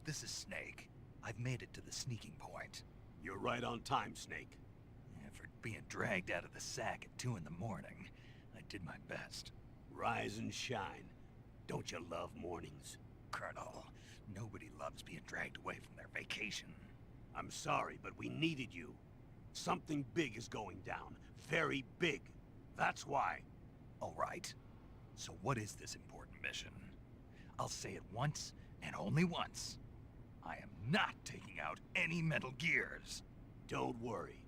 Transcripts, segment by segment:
This is Snake. I've made it to the sneaking point. You're right on time, Snake. For being dragged out of the sack at 2 in the morning, I did my best. Rise and shine. Don't you love mornings? Colonel, nobody loves being dragged away from their vacation. I'm sorry, but we needed you. Something big is going down. Very big. That's why. All right. So what is this important mission? I'll say it once, and only once. I am not taking out any Metal Gears. Don't worry.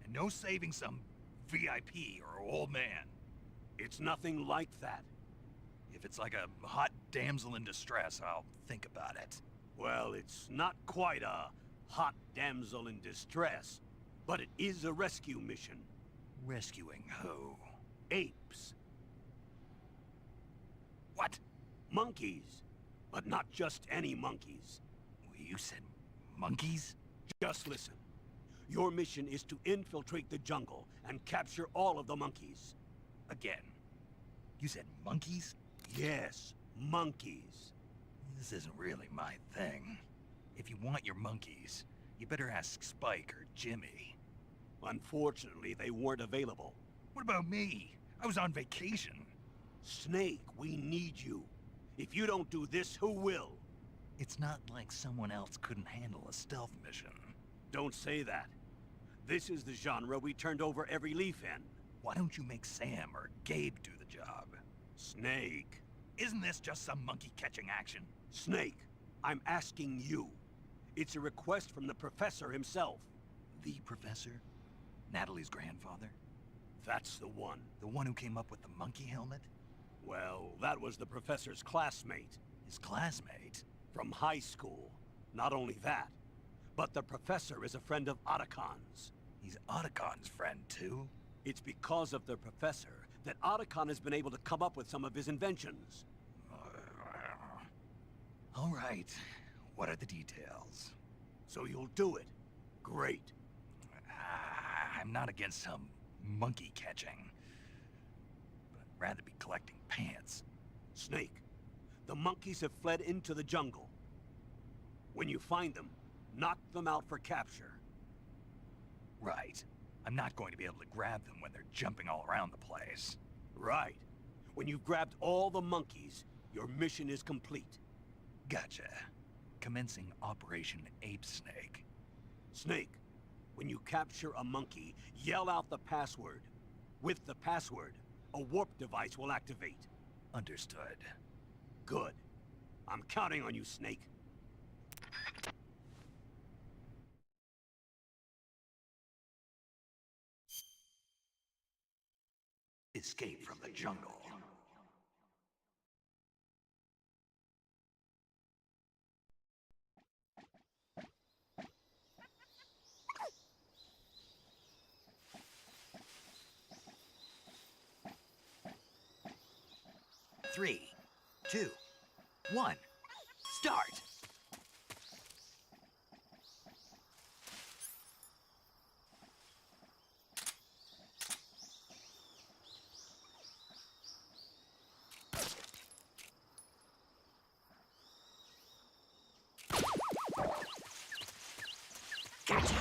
And no saving some VIP or old man. It's nothing like that. If it's like a hot damsel in distress, I'll think about it. Well, it's not quite a hot damsel in distress, but it is a rescue mission. Rescuing who? Apes. What? Monkeys. But not just any monkeys. You said monkeys? Just listen. Your mission is to infiltrate the jungle and capture all of the monkeys. Again. You said monkeys? Yes, monkeys. This isn't really my thing. If you want your monkeys, you better ask Spike or Jimmy. Unfortunately, they weren't available. What about me? I was on vacation. Snake, we need you. If you don't do this, who will? It's not like someone else couldn't handle a stealth mission. Don't say that. This is the genre we turned over every leaf in. Why don't you make Sam or Gabe do the job? Snake. Isn't this just some monkey-catching action? Snake, I'm asking you. It's a request from the professor himself. The professor? Natalie's grandfather? That's the one. The one who came up with the monkey helmet? Well, that was the professor's classmate. His classmate? From high school. Not only that, but the professor is a friend of Otacon's. He's Otacon's friend, too? It's because of the professor that Otacon has been able to come up with some of his inventions. All right. What are the details? So you'll do it. Great. I'm not against some monkey catching, but I'd rather be collecting pants. Snake, the monkeys have fled into the jungle. When you find them, knock them out for capture. Right. I'm not going to be able to grab them when they're jumping all around the place. Right. When you've grabbed all the monkeys, your mission is complete. Gotcha. Commencing Operation Ape Snake. Snake, when you capture a monkey, yell out the password. With the password, a warp device will activate. Understood. Good. I'm counting on you, Snake. Escape from the jungle. Three, 2, 1, start! Gotcha!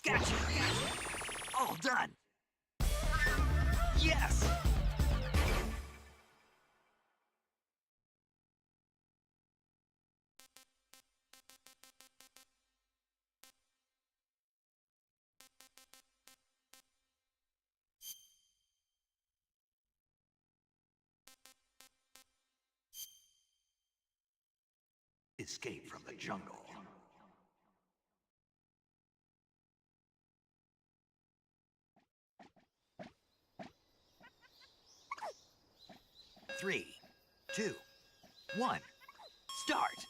Gotcha! All done! Yes! Escape from the jungle. Three, two, one, start!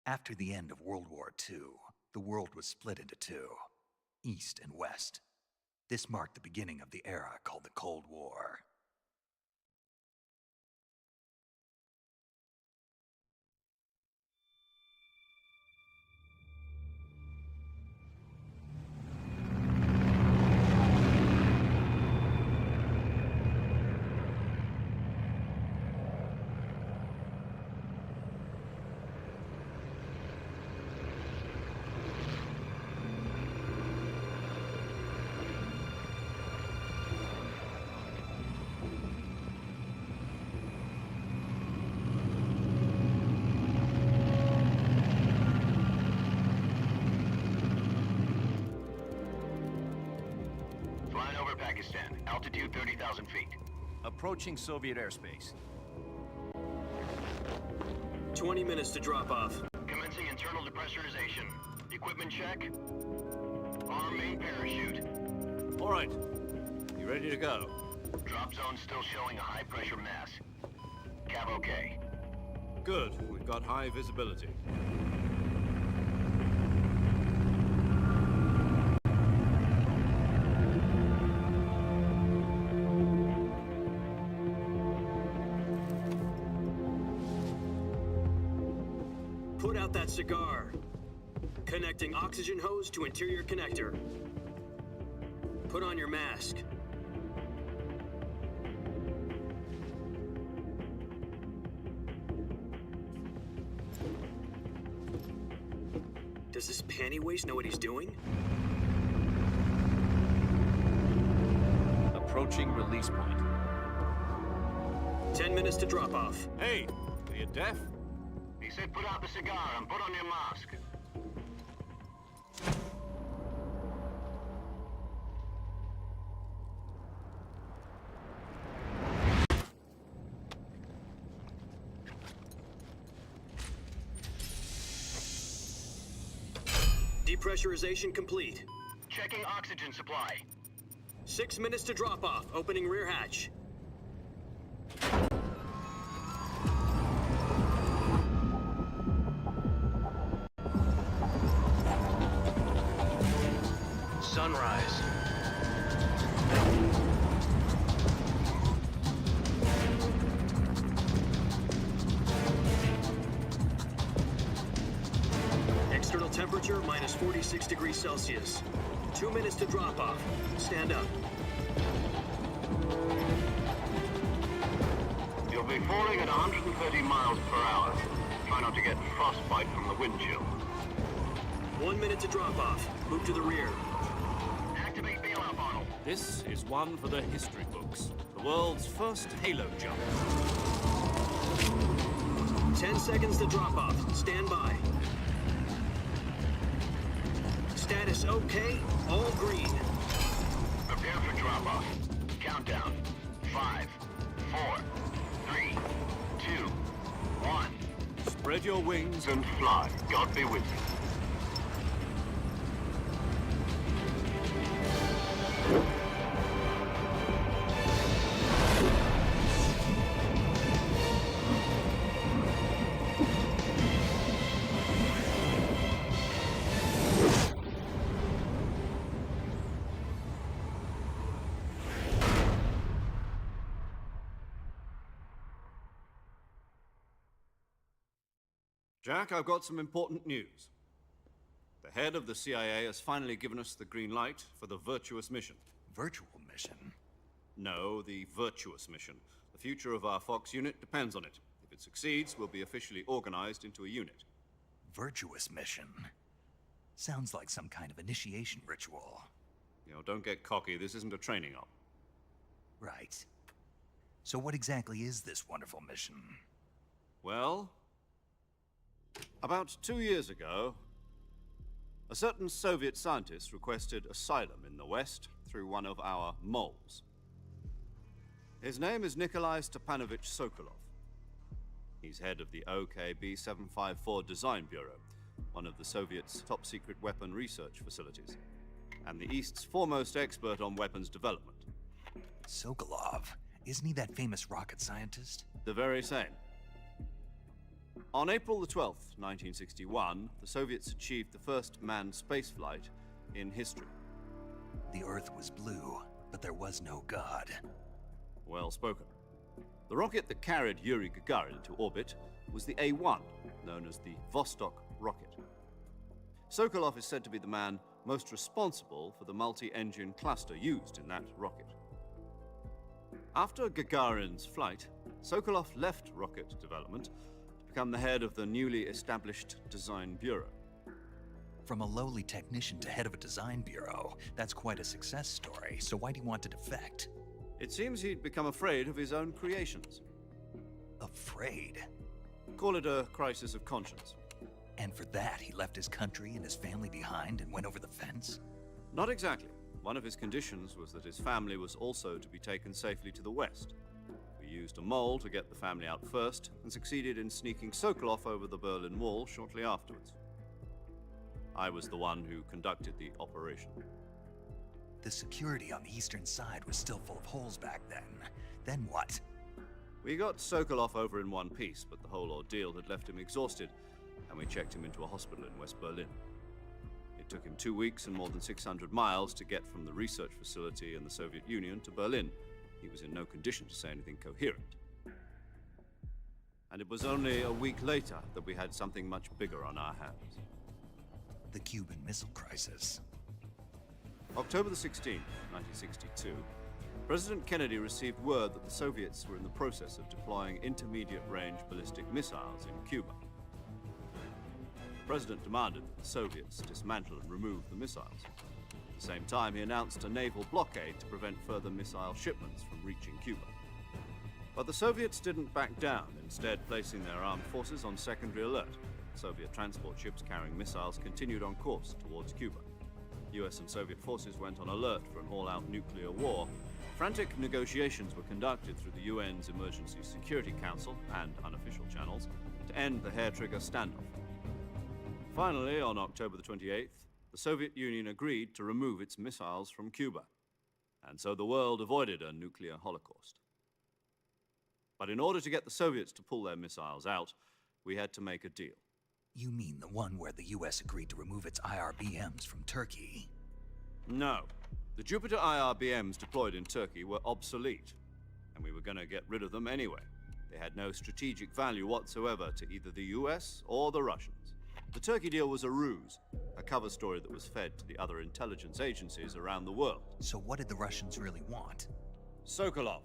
After the end of World War II, the world was split into two, East and West. This marked the beginning of the era called the Cold War. Pakistan, altitude 30,000 feet. Approaching Soviet airspace. 20 minutes to drop off. Commencing internal depressurization. Equipment check. Arm main parachute. All right. You ready to go? Drop zone still showing a high pressure mass. Cav okay. Good. We've got high visibility. Put out that cigar. Connecting oxygen hose to interior connector. Put on your mask. Does this panty waste know what he's doing? Approaching release point. 10 minutes to drop off. Hey, are you deaf? He said put out the cigar and put on your mask. Depressurization complete. Checking oxygen supply. 6 minutes to drop off. Opening rear hatch. Sunrise. External temperature minus 46 degrees Celsius. 2 minutes to drop off. Stand up. You'll be falling at 130 miles per hour. Try not to get frostbite from the wind chill. 1 minute to drop off. Move to the rear. Activate bailout bottle. This is one for the history books. The world's first halo jump. 10 seconds to drop off. Stand by. Status okay. All green. Prepare for drop-off. Countdown. 5, 4, 3, 2, 1. Spread your wings And fly. God be with you. Jack, I've got some important news. The head of the CIA has finally given us the green light for the Virtuous mission. Virtual mission? No, the Virtuous mission. The future of our Fox unit depends on it. If it succeeds, we'll be officially organized into a unit. Virtuous mission? Sounds like some kind of initiation ritual. You know, don't get cocky. This isn't a training op. Right. So what exactly is this wonderful mission? Well, about 2 years ago, a certain Soviet scientist requested asylum in the West through one of our moles. His name is Nikolai Stepanovich Sokolov. He's head of the OKB-754 Design Bureau, one of the Soviets' top-secret weapon research facilities, and the East's foremost expert on weapons development. Sokolov? Isn't he that famous rocket scientist? The very same. On April the 12th, 1961, the Soviets achieved the first manned spaceflight in history. The Earth was blue, but there was no God. Well spoken. The rocket that carried Yuri Gagarin into orbit was the A-1, known as the Vostok rocket. Sokolov is said to be the man most responsible for the multi-engine cluster used in that rocket. After Gagarin's flight, Sokolov left rocket development to become the head of the newly established Design Bureau. From a lowly technician to head of a design bureau, that's quite a success story, so why'd he want to defect? It seems he'd become afraid of his own creations. Afraid? Call it a crisis of conscience. And for that, he left his country and his family behind and went over the fence? Not exactly. One of his conditions was that his family was also to be taken safely to the west. We used a mole to get the family out first, and succeeded in sneaking Sokolov over the Berlin Wall shortly afterwards. I was the one who conducted the operation. The security on the eastern side was still full of holes back then. Then what? We got Sokolov over in one piece, but the whole ordeal had left him exhausted, and we checked him into a hospital in West Berlin. It took him 2 weeks and more than 600 miles to get from the research facility in the Soviet Union to Berlin. He was in no condition to say anything coherent. And it was only a week later that we had something much bigger on our hands. The Cuban Missile Crisis. October the 16th, 1962, President Kennedy received word that the Soviets were in the process of deploying intermediate-range ballistic missiles in Cuba. The President demanded that the Soviets dismantle and remove the missiles. At the same time, he announced a naval blockade to prevent further missile shipments from reaching Cuba. But the Soviets didn't back down, instead placing their armed forces on secondary alert. Soviet transport ships carrying missiles continued on course towards Cuba. US and Soviet forces went on alert for an all-out nuclear war. Frantic negotiations were conducted through the UN's Emergency Security Council and unofficial channels to end the hair-trigger standoff. Finally, on October the 28th, the Soviet Union agreed to remove its missiles from Cuba, and so the world avoided a nuclear holocaust. But in order to get the Soviets to pull their missiles out, we had to make a deal. You mean the one where the US agreed to remove its IRBMs from Turkey? No. The Jupiter IRBMs deployed in Turkey were obsolete, and we were going to get rid of them anyway. They had no strategic value whatsoever to either the US or the Russians. The Turkey deal was a ruse, a cover story that was fed to the other intelligence agencies around the world. So what did the Russians really want? Sokolov.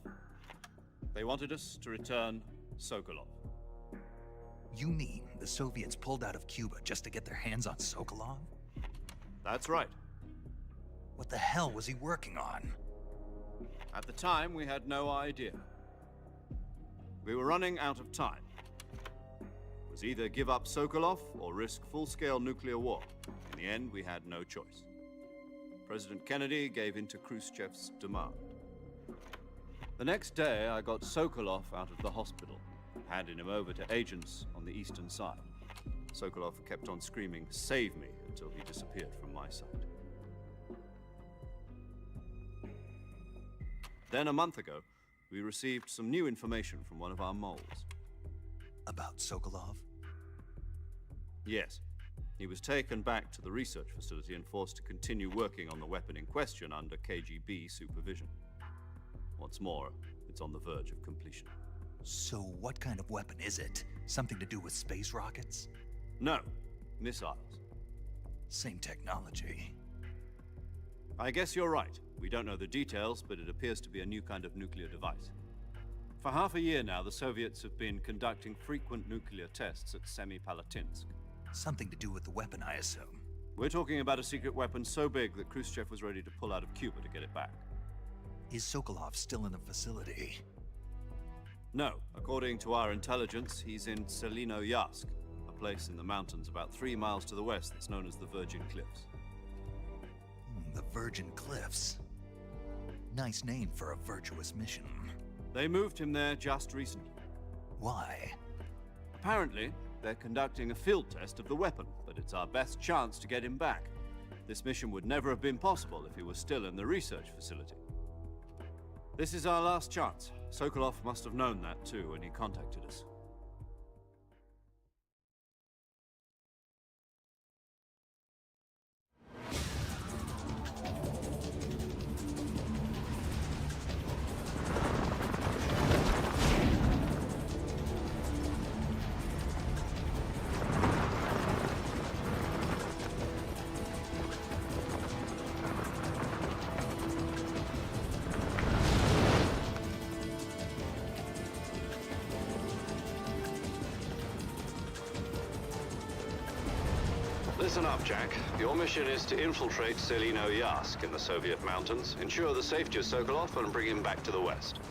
They wanted us to return Sokolov. You mean the Soviets pulled out of Cuba just to get their hands on Sokolov? That's right. What the hell was he working on? At the time, we had no idea. We were running out of time. It was either give up Sokolov or risk full-scale nuclear war. In the end, we had no choice. President Kennedy gave in to Khrushchev's demand. The next day, I got Sokolov out of the hospital, handing him over to agents on the eastern side. Sokolov kept on screaming, "Save me," until he disappeared from my sight. Then a month ago, we received some new information from one of our moles. About Sokolov? Yes. He was taken back to the research facility and forced to continue working on the weapon in question under KGB supervision. What's more, it's on the verge of completion. So what kind of weapon is it? Something to do with space rockets? No, missiles. Same technology. I guess you're right. We don't know the details, but it appears to be a new kind of nuclear device. For half a year now, the Soviets have been conducting frequent nuclear tests at Semipalatinsk. Something to do with the weapon, I assume. We're talking about a secret weapon so big that Khrushchev was ready to pull out of Cuba to get it back. Is Sokolov still in the facility? No. According to our intelligence, he's in Selinoyarsk, a place in the mountains about 3 miles to the west that's known as the Virgin Cliffs. The Virgin Cliffs. Nice name for a virtuous mission. They moved him there just recently. Why? Apparently, they're conducting a field test of the weapon, but it's our best chance to get him back. This mission would never have been possible if he was still in the research facility. This is our last chance. Sokolov must have known that too when he contacted us. Listen up, Jack. Your mission is to infiltrate Selino Yask in the Soviet mountains, ensure the safety of Sokolov, and bring him back to the West.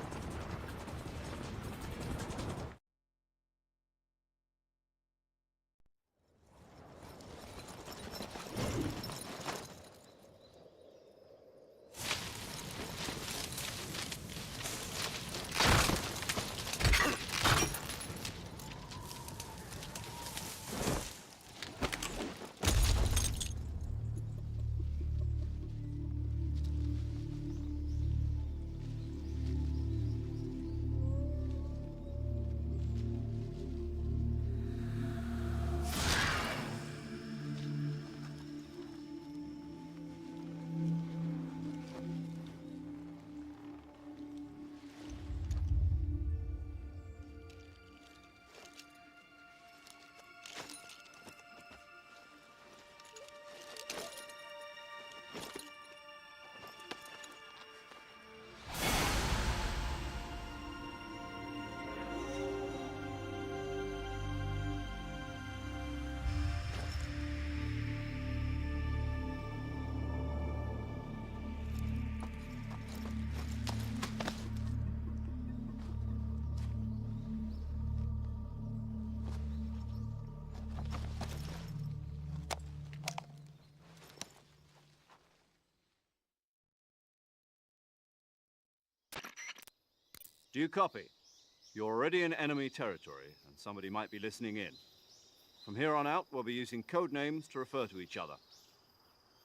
Do you copy? You're already in enemy territory, and somebody might be listening in. From here on out, we'll be using code names to refer to each other.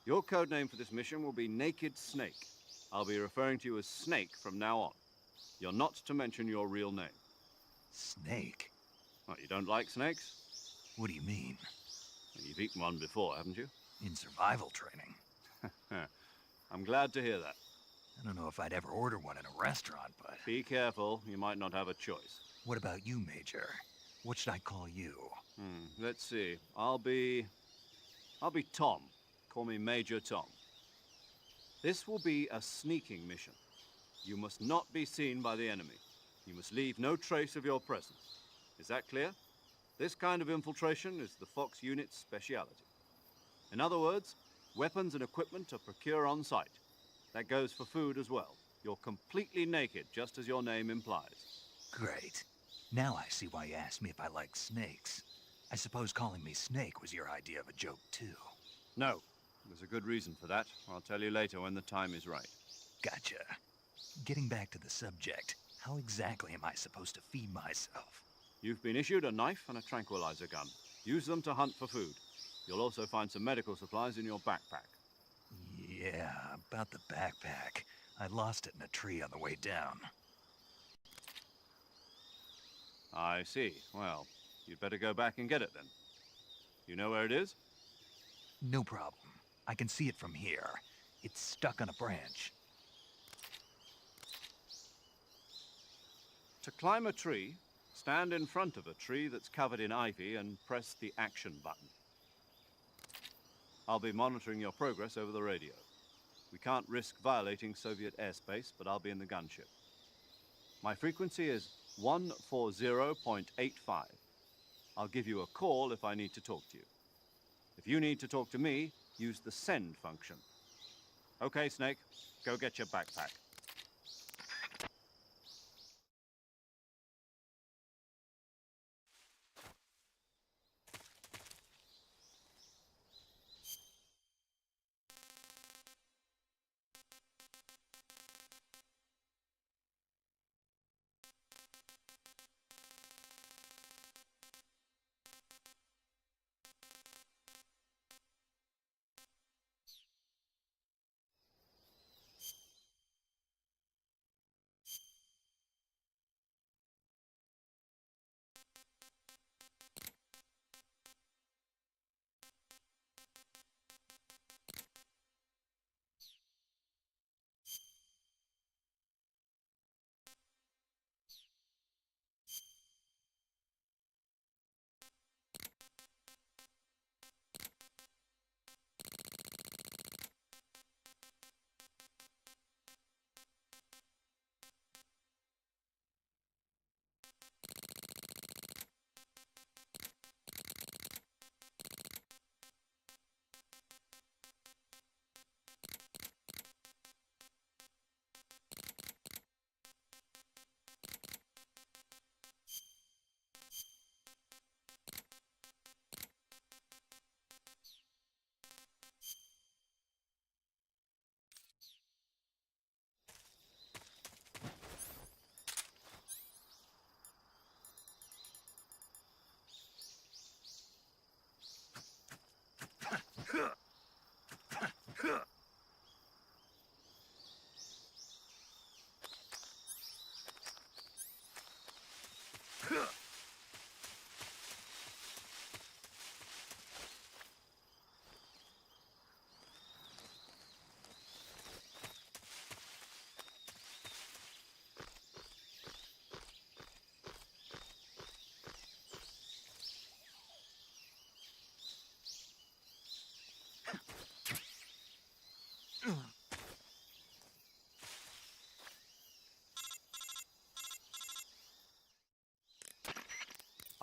Your code name for this mission will be Naked Snake. I'll be referring to you as Snake from now on. You're not to mention your real name. Snake? What, you don't like snakes? What do you mean? You've eaten one before, haven't you? In survival training? I'm glad to hear that. I don't know if I'd ever order one in a restaurant, but... Be careful, you might not have a choice. What about you, Major? What should I call you? Let's see. I'll be Tom. Call me Major Tom. This will be a sneaking mission. You must not be seen by the enemy. You must leave no trace of your presence. Is that clear? This kind of infiltration is the Fox unit's speciality. In other words, weapons and equipment are procured on site. That goes for food as well. You're completely naked, just as your name implies. Great. Now I see why you asked me if I like snakes. I suppose calling me Snake was your idea of a joke, too. No. There's a good reason for that. I'll tell you later when the time is right. Gotcha. Getting back to the subject, how exactly am I supposed to feed myself? You've been issued a knife and a tranquilizer gun. Use them to hunt for food. You'll also find some medical supplies in your backpack. Yeah, about the backpack. I lost it in a tree on the way down. I see. Well, you'd better go back and get it then. You know where it is? No problem. I can see it from here. It's stuck on a branch. To climb a tree, stand in front of a tree that's covered in ivy and press the action button. I'll be monitoring your progress over the radio. We can't risk violating Soviet airspace, but I'll be in the gunship. My frequency is 140.85. I'll give you a call if I need to talk to you. If you need to talk to me, use the send function. Okay, Snake, go get your backpack.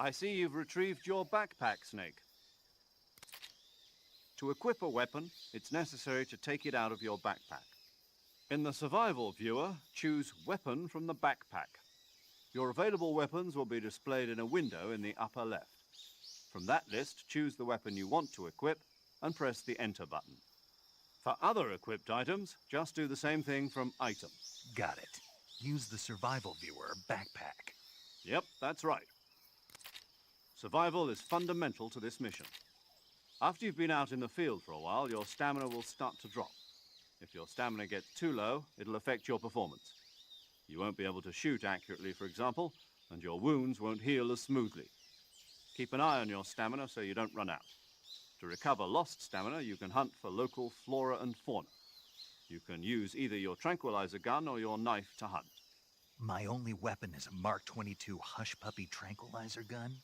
I see you've retrieved your backpack, Snake. To equip a weapon, it's necessary to take it out of your backpack. In the survival viewer, choose Weapon from the backpack. Your available weapons will be displayed in a window in the upper left. From that list, choose the weapon you want to equip and press the Enter button. For other equipped items, just do the same thing from Item. Got it. Use the survival viewer backpack. Yep, that's right. Survival is fundamental to this mission. After you've been out in the field for a while, your stamina will start to drop. If your stamina gets too low, it'll affect your performance. You won't be able to shoot accurately, for example, and your wounds won't heal as smoothly. Keep an eye on your stamina so you don't run out. To recover lost stamina, you can hunt for local flora and fauna. You can use either your tranquilizer gun or your knife to hunt. My only weapon is a Mark 22 Hush Puppy tranquilizer gun?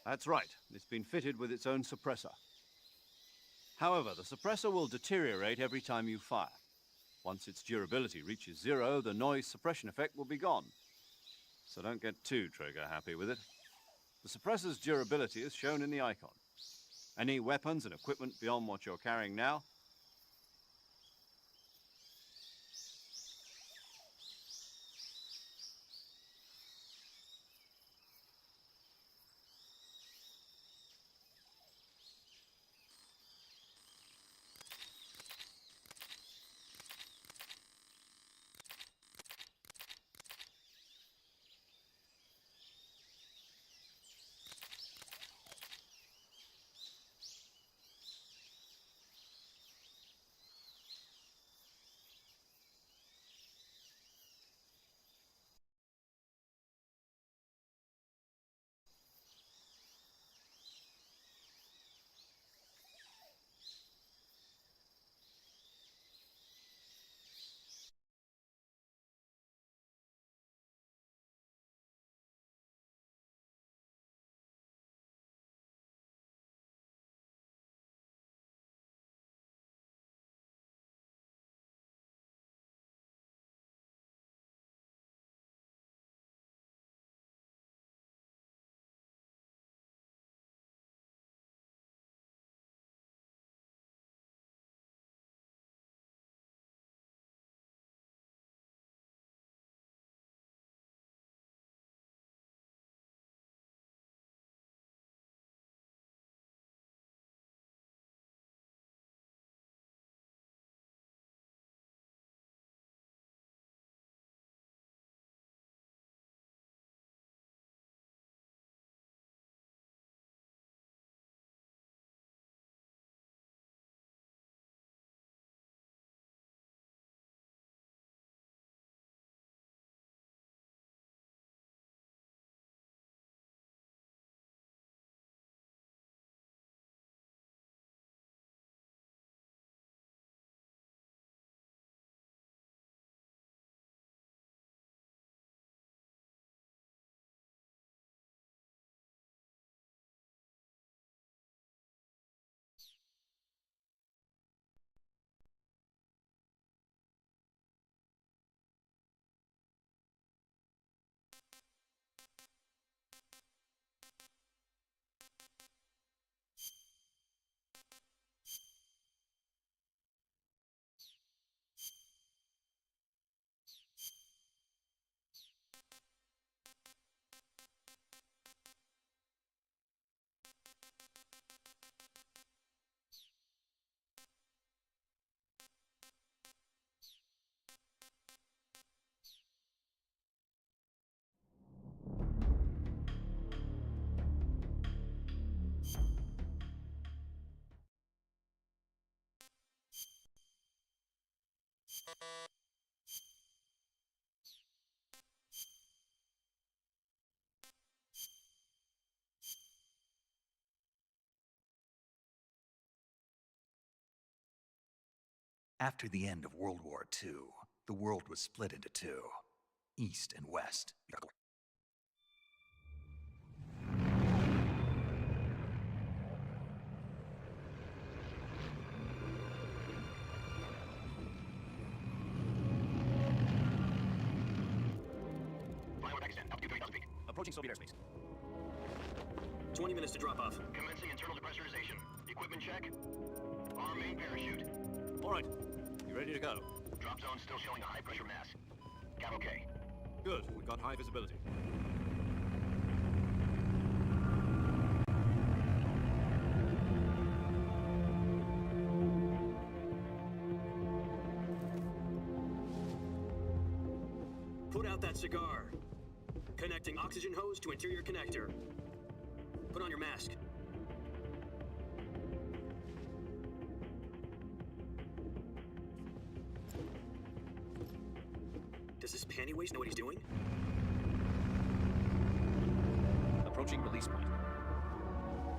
That's right. It's been fitted with its own suppressor. However, the suppressor will deteriorate every time you fire. Once its durability reaches 0, the noise suppression effect will be gone. So don't get too trigger-happy with it. The suppressor's durability is shown in the icon. Any weapons and equipment beyond what you're carrying now? After the end of World War II, the world was split into two, East and West. Flyover Pakistan, altitude 30,000 feet. Approaching Soviet airspace. 20 minutes to drop off. Commencing internal depressurization. Equipment check. Arm main parachute. All right. You ready to go? Drop zone still showing a high pressure mass. Count okay. Good. We've got high visibility. Put out that cigar. Connecting oxygen hose to interior connector. Put on your mask. Does this panty waste know what he's doing? Approaching release point.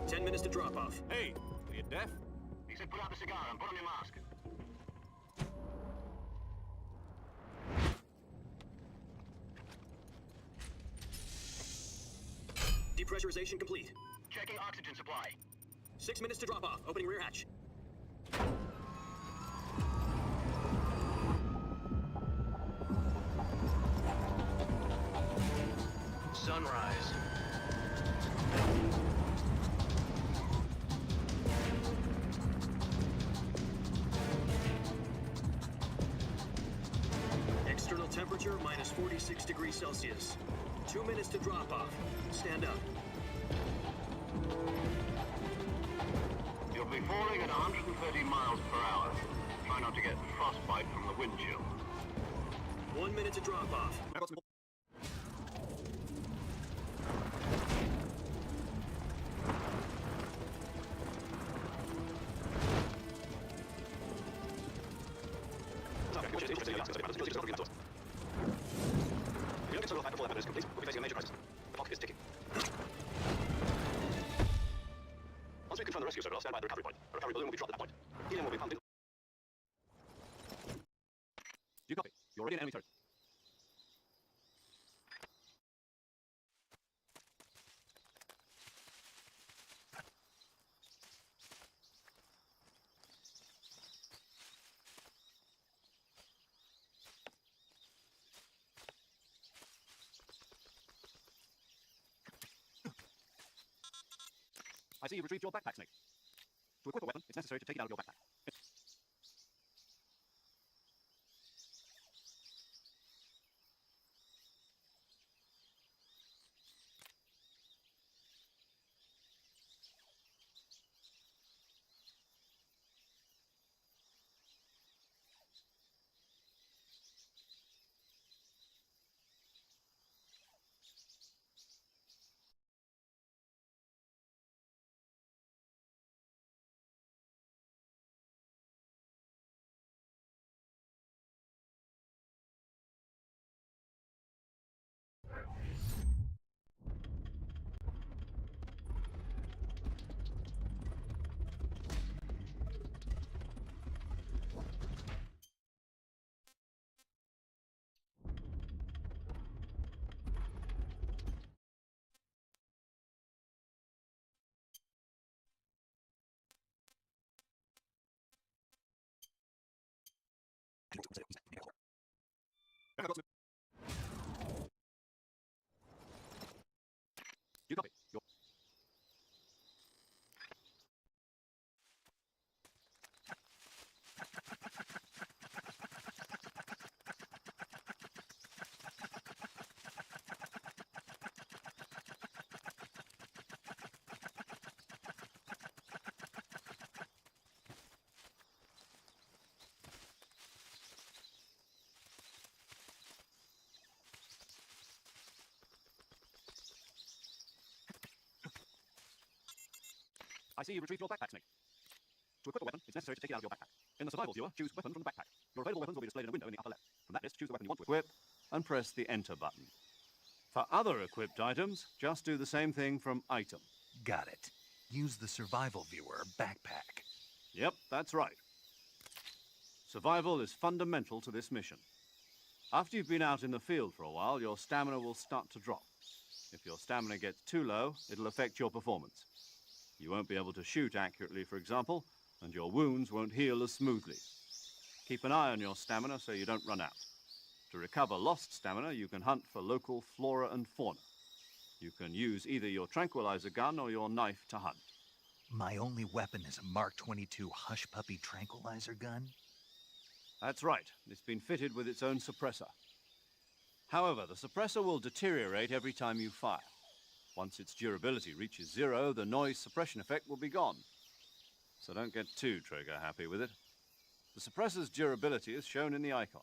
10 minutes to drop off. Hey, are you deaf? He said put out the cigar and put on your mask. Depressurization complete. Checking oxygen supply. 6 minutes to drop off. Opening rear hatch. Sunrise. External temperature minus 46 degrees Celsius. 2 minutes to drop off. Stand up. You'll be falling at 130 miles per hour. Try not to get frostbite from the wind chill. 1 minute to drop off. Once we confirm the rescue circle, I'll stand by the recovery point. The recovery balloon will be dropped at that point. Helium will be pumped in. Do you copy? You're already in enemy territory. I see you've retrieved your backpack, Snake. To equip a weapon, it's necessary to take it out of your backpack. You copy. You're... I see you've retrieved your backpack, Snake. To equip a weapon, it's necessary to take it out of your backpack. In the survival viewer, choose weapon from the backpack. Your available weapons will be displayed in a window in the upper left. From that list, choose the weapon you want to equip and press the Enter button. For other equipped items, just do the same thing from Item. Got it. Use the survival viewer backpack. Yep, that's right. Survival is fundamental to this mission. After you've been out in the field for a while, your stamina will start to drop. If your stamina gets too low, it'll affect your performance. You won't be able to shoot accurately, for example, and your wounds won't heal as smoothly. Keep an eye on your stamina so you don't run out. To recover lost stamina, you can hunt for local flora and fauna. You can use either your tranquilizer gun or your knife to hunt. My only weapon is a Mark 22 Hush Puppy tranquilizer gun? That's right. It's been fitted with its own suppressor. However, the suppressor will deteriorate every time you fire. Once its durability reaches 0, the noise suppression effect will be gone. So don't get too trigger happy with it. The suppressor's durability is shown in the icon.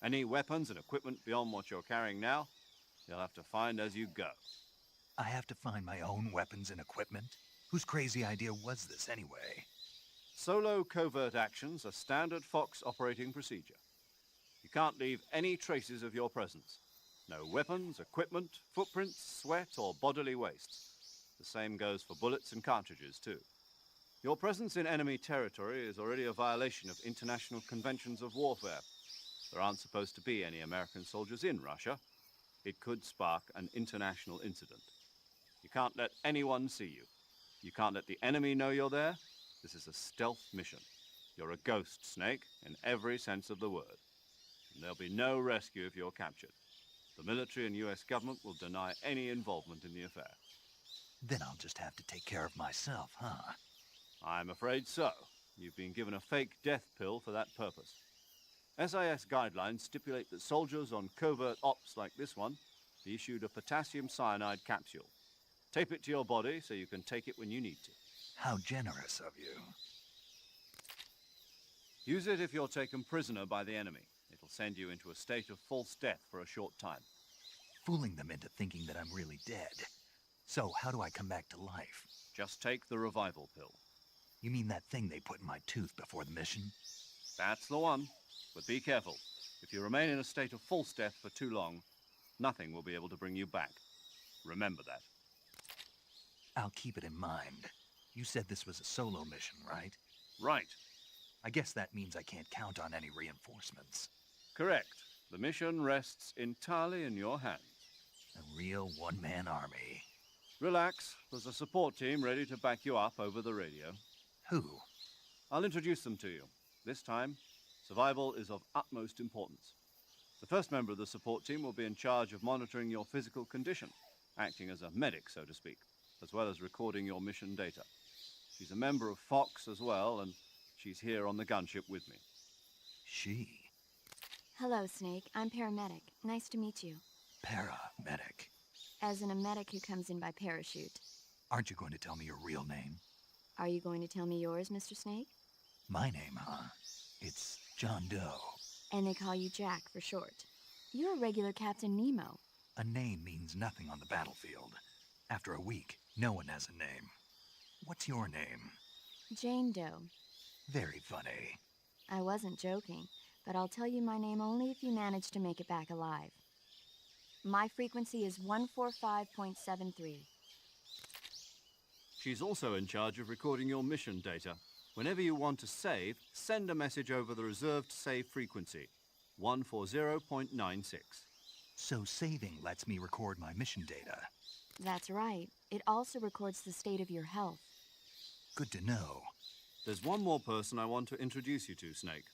Any weapons and equipment beyond what you're carrying now, you'll have to find as you go. I have to find my own weapons and equipment? Whose crazy idea was this anyway? Solo covert actions are standard Fox operating procedure. You can't leave any traces of your presence. No weapons, equipment, footprints, sweat, or bodily waste. The same goes for bullets and cartridges, too. Your presence in enemy territory is already a violation of international conventions of warfare. There aren't supposed to be any American soldiers in Russia. It could spark an international incident. You can't let anyone see you. You can't let the enemy know you're there. This is a stealth mission. You're a ghost, Snake, in every sense of the word. And there'll be no rescue if you're captured. The military and US government will deny any involvement in the affair. Then I'll just have to take care of myself, huh? I'm afraid so. You've been given a fake death pill for that purpose. SIS guidelines stipulate that soldiers on covert ops like this one be issued a potassium cyanide capsule. Tape it to your body so you can take it when you need to. How generous of you. Use it if you're taken prisoner by the enemy. It'll send you into a state of false death for a short time. Fooling them into thinking that I'm really dead. So, how do I come back to life? Just take the revival pill. You mean that thing they put in my tooth before the mission? That's the one. But be careful. If you remain in a state of false death for too long, nothing will be able to bring you back. Remember that. I'll keep it in mind. You said this was a solo mission, right? Right. I guess that means I can't count on any reinforcements. Correct. The mission rests entirely in your hands. A real one-man army. Relax. There's a support team ready to back you up over the radio. Who? I'll introduce them to you. This time, survival is of utmost importance. The first member of the support team will be in charge of monitoring your physical condition, acting as a medic, so to speak, as well as recording your mission data. She's a member of Fox as well, and she's here on the gunship with me. She? Hello, Snake. I'm paramedic. Nice to meet you. Paramedic. As in a medic who comes in by parachute. Aren't you going to tell me your real name? Are you going to tell me yours, Mr. Snake? My name, huh? It's John Doe. And they call you Jack for short. You're a regular Captain Nemo. A name means nothing on the battlefield. After a week, no one has a name. What's your name? Jane Doe. Very funny. I wasn't joking, but I'll tell you my name only if you manage to make it back alive. My frequency is 145.73. She's also in charge of recording your mission data. Whenever you want to save, send a message over the reserved save frequency, 140.96. So saving lets me record my mission data. That's right. It also records the state of your health. Good to know. There's one more person I want to introduce you to, Snake.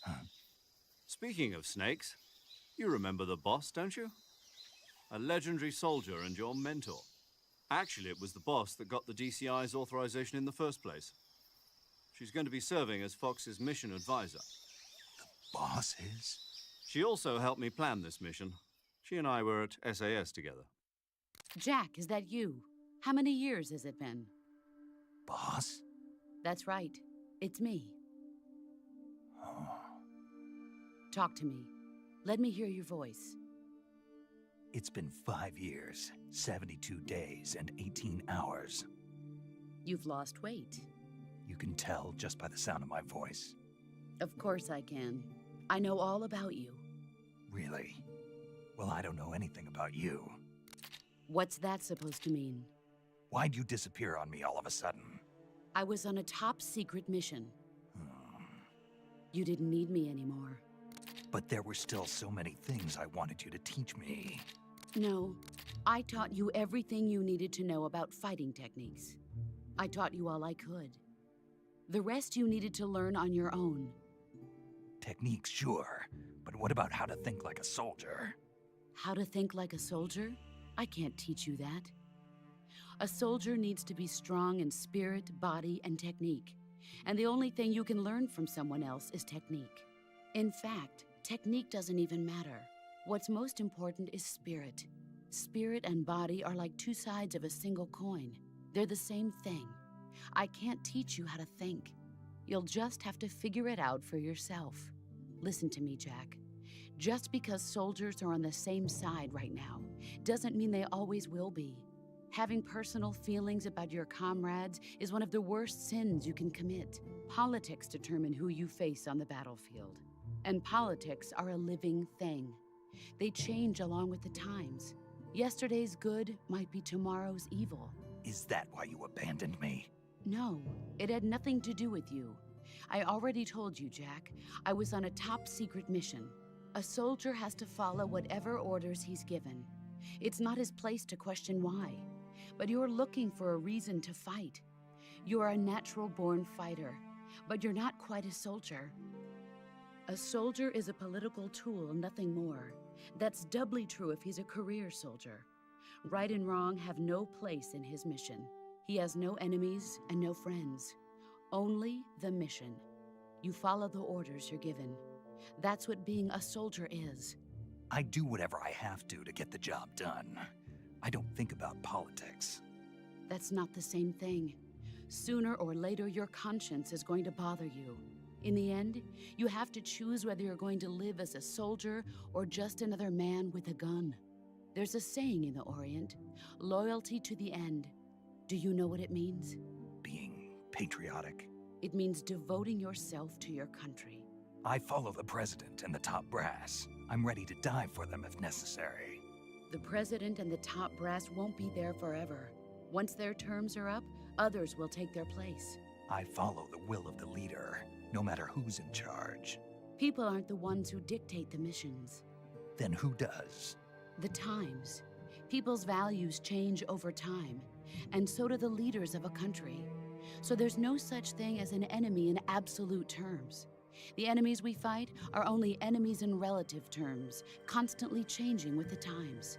Huh? Speaking of snakes, you remember the boss, don't you? A legendary soldier and your mentor. Actually, it was the boss that got the DCI's authorization in the first place. She's going to be serving as Fox's mission advisor. Boss is? She also helped me plan this mission. She and I were at SAS together. Jack, is that you? How many years has it been? Boss? That's right. It's me. Oh. Talk to me. Let me hear your voice. It's been 5 years, 72 days, and 18 hours. You've lost weight. You can tell just by the sound of my voice. Of course I can. I know all about you. Really? Well, I don't know anything about you. What's that supposed to mean? Why'd you disappear on me all of a sudden? I was on a top-secret mission. Hmm. You didn't need me anymore. But there were still so many things I wanted you to teach me. No, I taught you everything you needed to know about fighting techniques. I taught you all I could. The rest you needed to learn on your own. Techniques, sure. But what about how to think like a soldier? How to think like a soldier? I can't teach you that. A soldier needs to be strong in spirit, body, and technique. And the only thing you can learn from someone else is technique. In fact, technique doesn't even matter. What's most important is spirit. Spirit and body are like two sides of a single coin. They're the same thing. I can't teach you how to think. You'll just have to figure it out for yourself. Listen to me, Jack. Just because soldiers are on the same side right now doesn't mean they always will be. Having personal feelings about your comrades is one of the worst sins you can commit. Politics determine who you face on the battlefield. And politics are a living thing. They change along with the times. Yesterday's good might be tomorrow's evil. Is that why you abandoned me? No, it had nothing to do with you. I already told you, Jack. I was on a top-secret mission. A soldier has to follow whatever orders he's given. It's not his place to question why. But you're looking for a reason to fight. You're a natural-born fighter, but you're not quite a soldier. A soldier is a political tool, nothing more. That's doubly true if he's a career soldier. Right and wrong have no place in his mission. He has no enemies and no friends. Only the mission. You follow the orders you're given. That's what being a soldier is. I do whatever I have to get the job done. I don't think about politics. That's not the same thing. Sooner or later, your conscience is going to bother you. In the end, you have to choose whether you're going to live as a soldier or just another man with a gun. There's a saying in the Orient, loyalty to the end. Do you know what it means? Being patriotic. It means devoting yourself to your country. I follow the president and the top brass. I'm ready to die for them if necessary. The president and the top brass won't be there forever. Once their terms are up, others will take their place. I follow the will of the leader, no matter who's in charge. People aren't the ones who dictate the missions. Then who does? The times. People's values change over time, and so do the leaders of a country. So there's no such thing as an enemy in absolute terms. The enemies we fight are only enemies in relative terms, constantly changing with the times.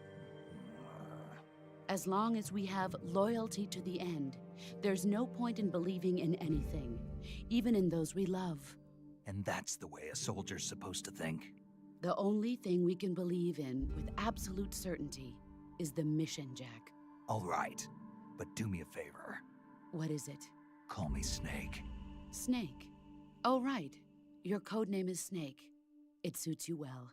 As long as we have loyalty to the end, there's no point in believing in anything, even in those we love. And that's the way a soldier's supposed to think? The only thing we can believe in with absolute certainty is the mission, Jack. All right, but do me a favor. What is it? Call me Snake. Snake. Oh, right. Your code name is Snake. It suits you well.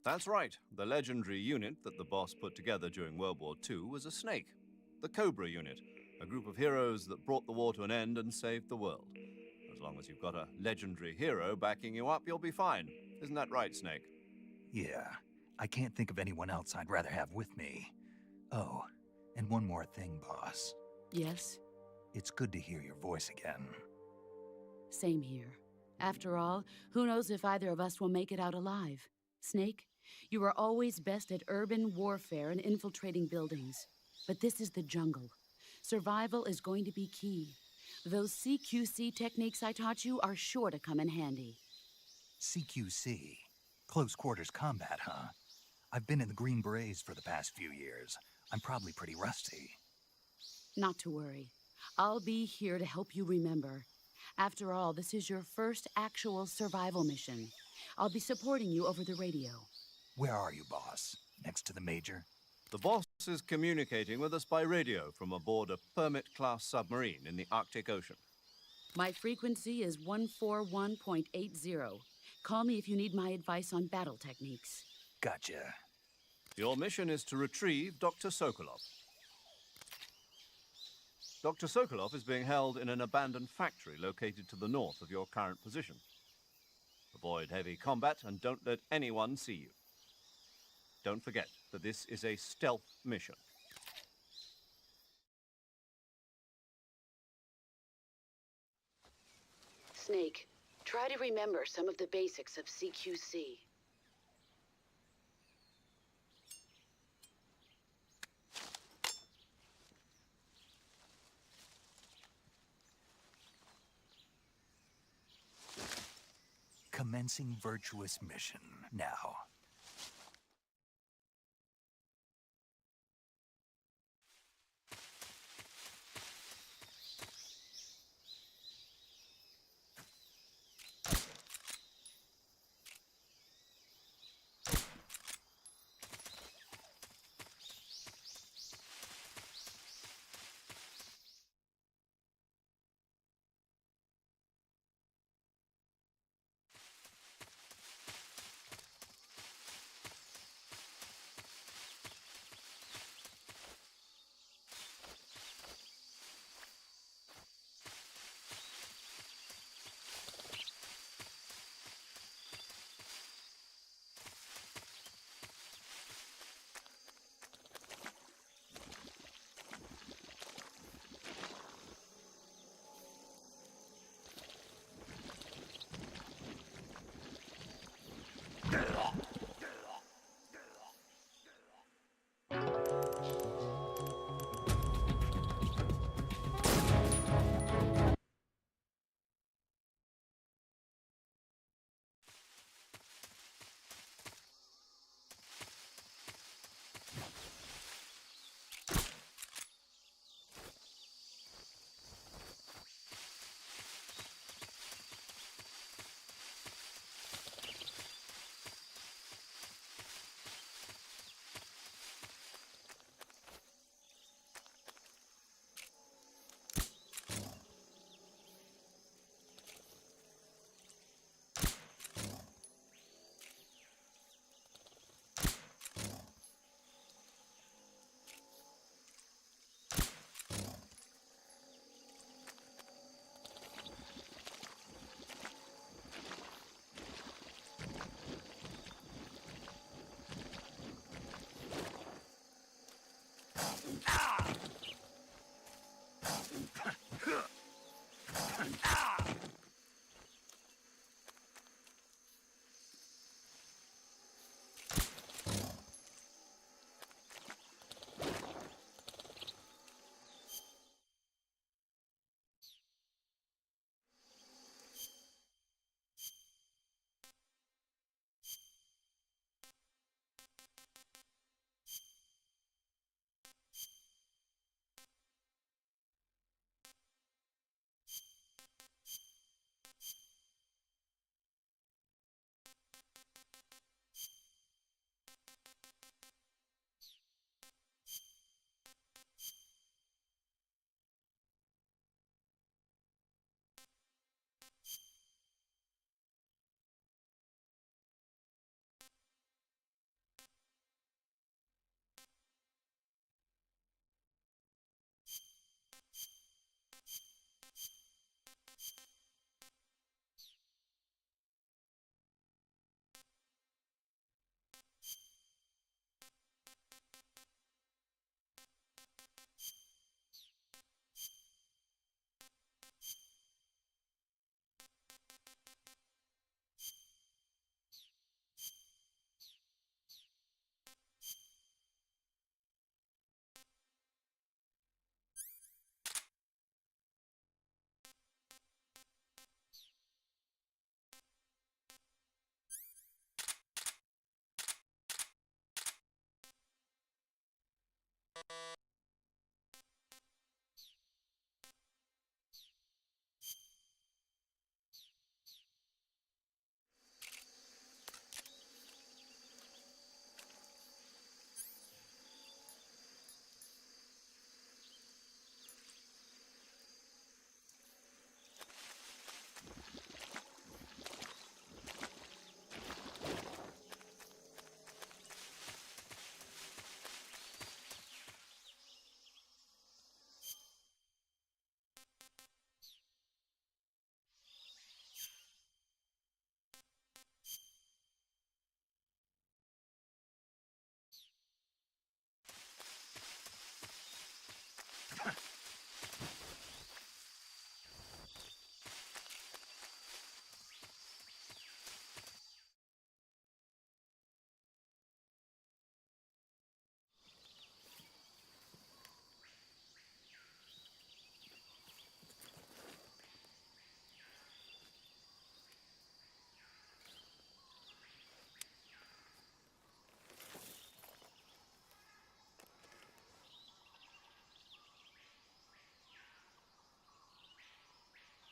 That's right. The legendary unit that the boss put together during World War II was a snake. The Cobra unit, a group of heroes that brought the war to an end and saved the world. As long as you've got a legendary hero backing you up, you'll be fine. Isn't that right, Snake? Yeah, I can't think of anyone else I'd rather have with me. Oh, and one more thing, boss. Yes? It's good to hear your voice again. Same here. After all, who knows if either of us will make it out alive? Snake, you are always best at urban warfare and infiltrating buildings. But this is the jungle. Survival is going to be key. Those CQC techniques I taught you are sure to come in handy. CQC? Close quarters combat, huh? I've been in the Green Berets for the past few years. I'm probably pretty rusty. Not to worry. I'll be here to help you remember. After all, this is your first actual survival mission. I'll be supporting you over the radio. Where are you, boss? Next to the Major? The boss is communicating with us by radio from aboard a Permit-class submarine in the Arctic Ocean. My frequency is 141.80. Call me if you need my advice on battle techniques. Gotcha. Your mission is to retrieve Dr. Sokolov. Dr. Sokolov is being held in an abandoned factory located to the north of your current position. Avoid heavy combat and don't let anyone see you. Don't forget that this is a stealth mission. Snake, try to remember some of the basics of CQC. Commencing virtuous mission now.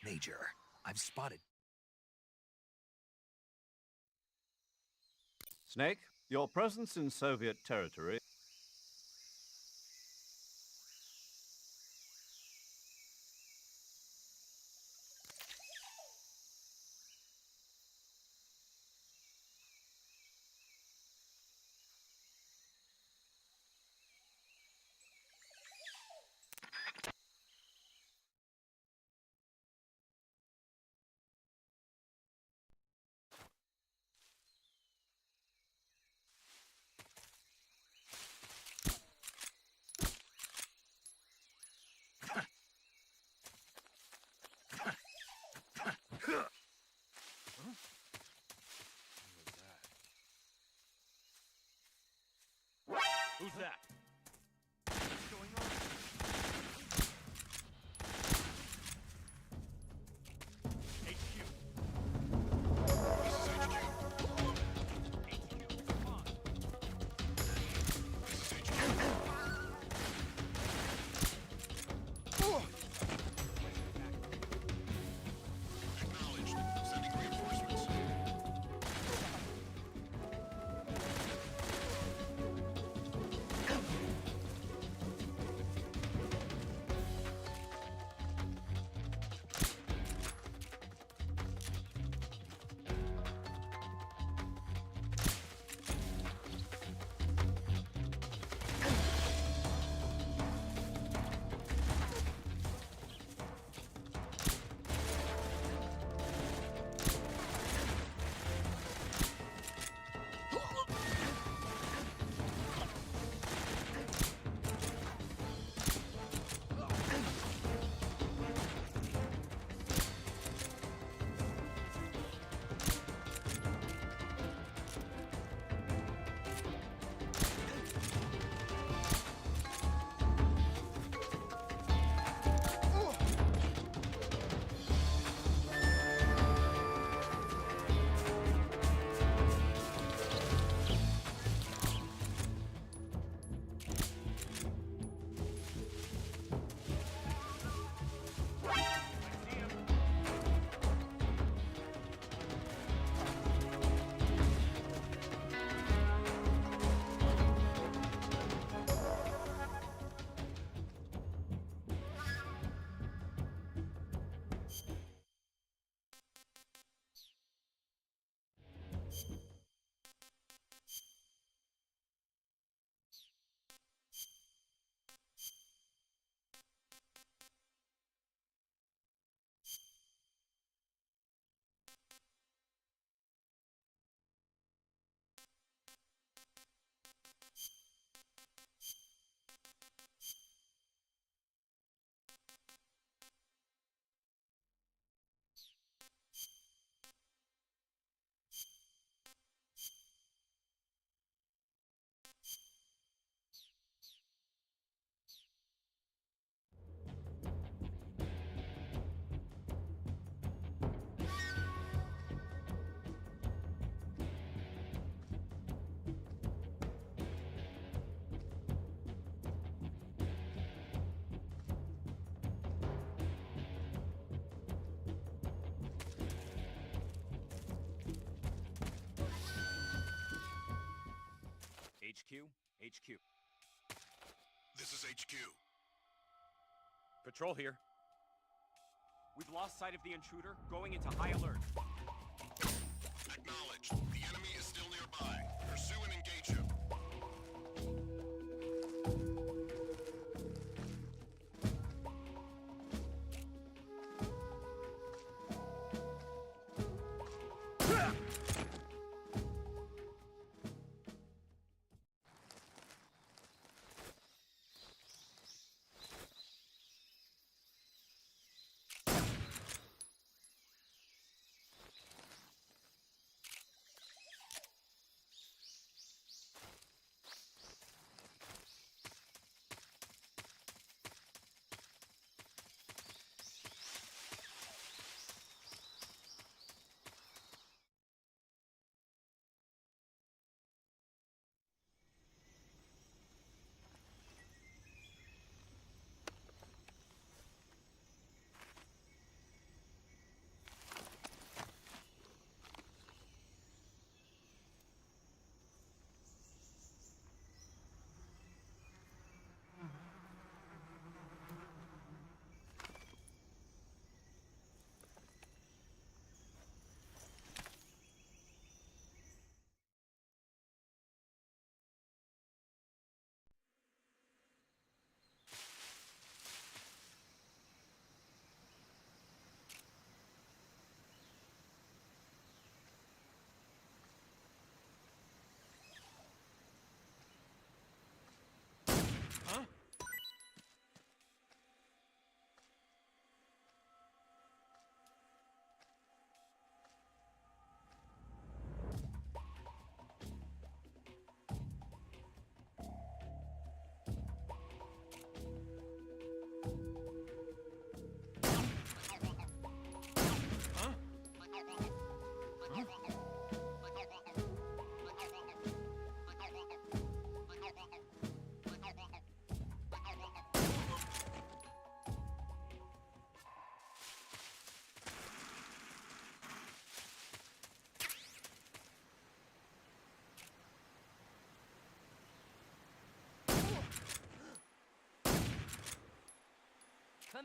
Major, I've spotted... Snake, your presence in Soviet territory... Who's that? HQ? HQ. This is HQ. Patrol here. We've lost sight of the intruder, going into high alert. Acknowledged. The enemy is still nearby. Pursue and engage him.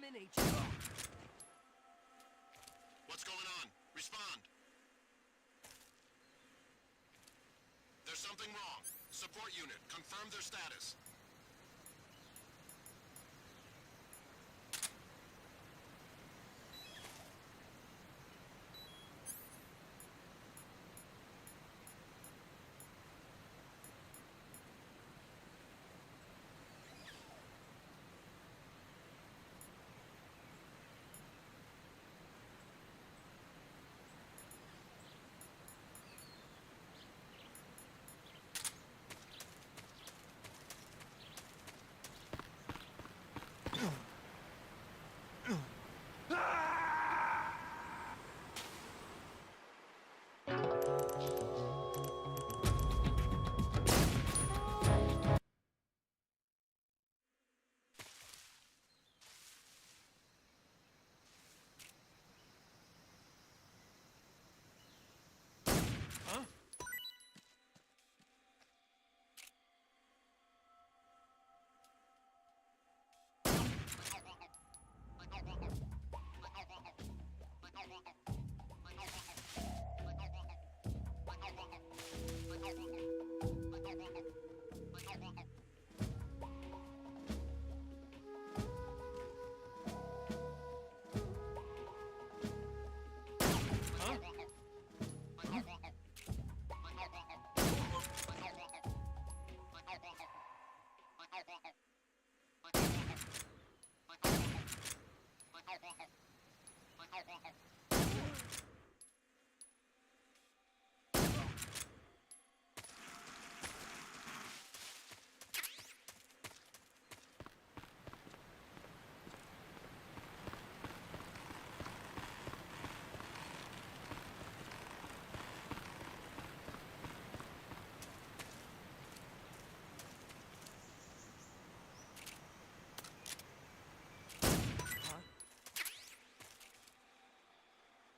in HQ. What's going on? Respond. There's something wrong. Support unit, confirm their status.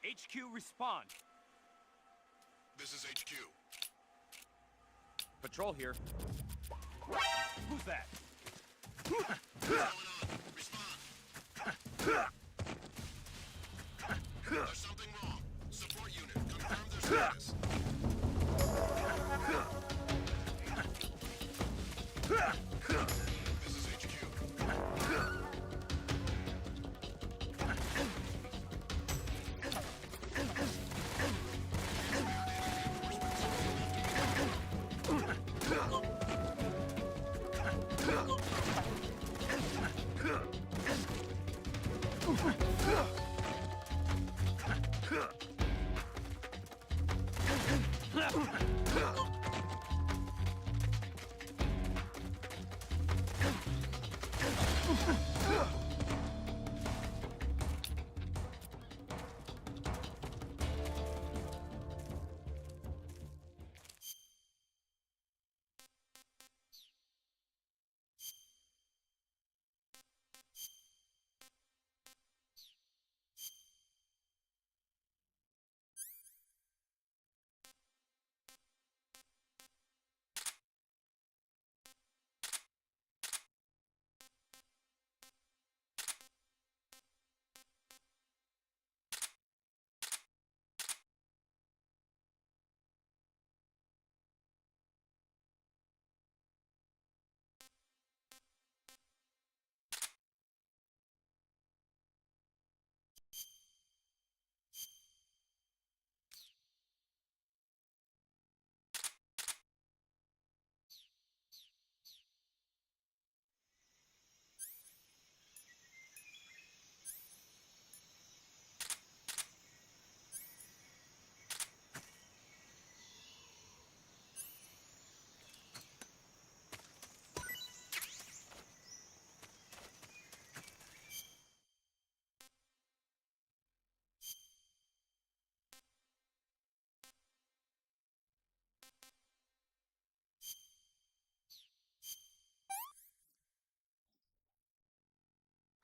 HQ, respond. This is HQ. Patrol here. Who's that? What's going on? Respond. There's something wrong. Support unit, confirm their status. This is HQ.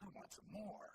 I want some more.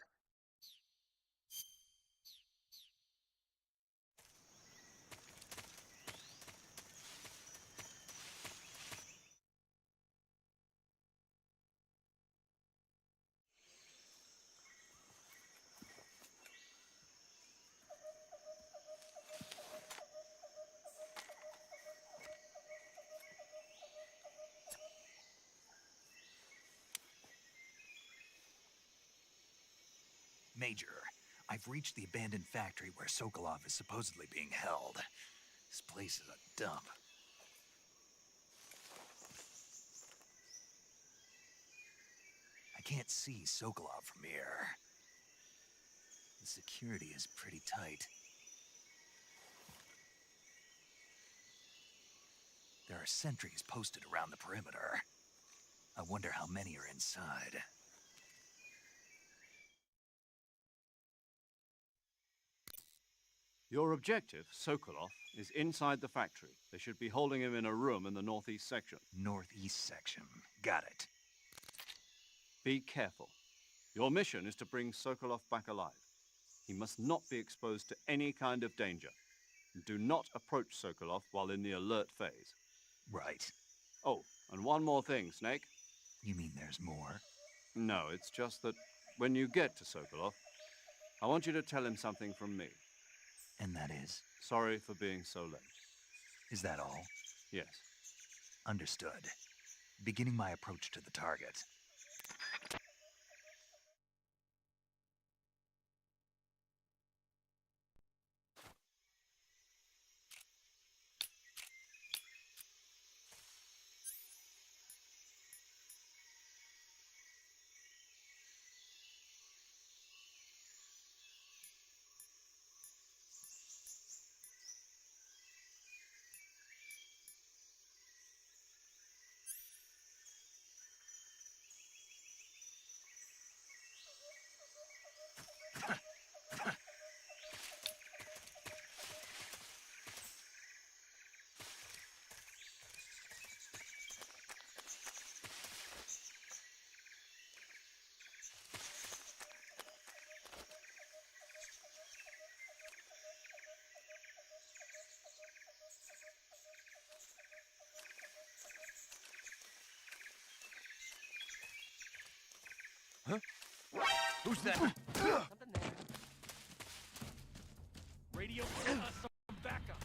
Major, I've reached the abandoned factory where Sokolov is supposedly being held. This place is a dump. I can't see Sokolov from here. The security is pretty tight. There are sentries posted around the perimeter. I wonder how many are inside. Your objective, Sokolov, is inside the factory. They should be holding him in a room in the northeast section. Northeast section. Got it. Be careful. Your mission is to bring Sokolov back alive. He must not be exposed to any kind of danger. Do not approach Sokolov while in the alert phase. Right. Oh, and one more thing, Snake. You mean there's more? No, it's just that when you get to Sokolov, I want you to tell him something from me. And that is? Sorry for being so late. Is that all? Yes. Understood. Beginning my approach to the target. Who's that? Something there. Radio some backup.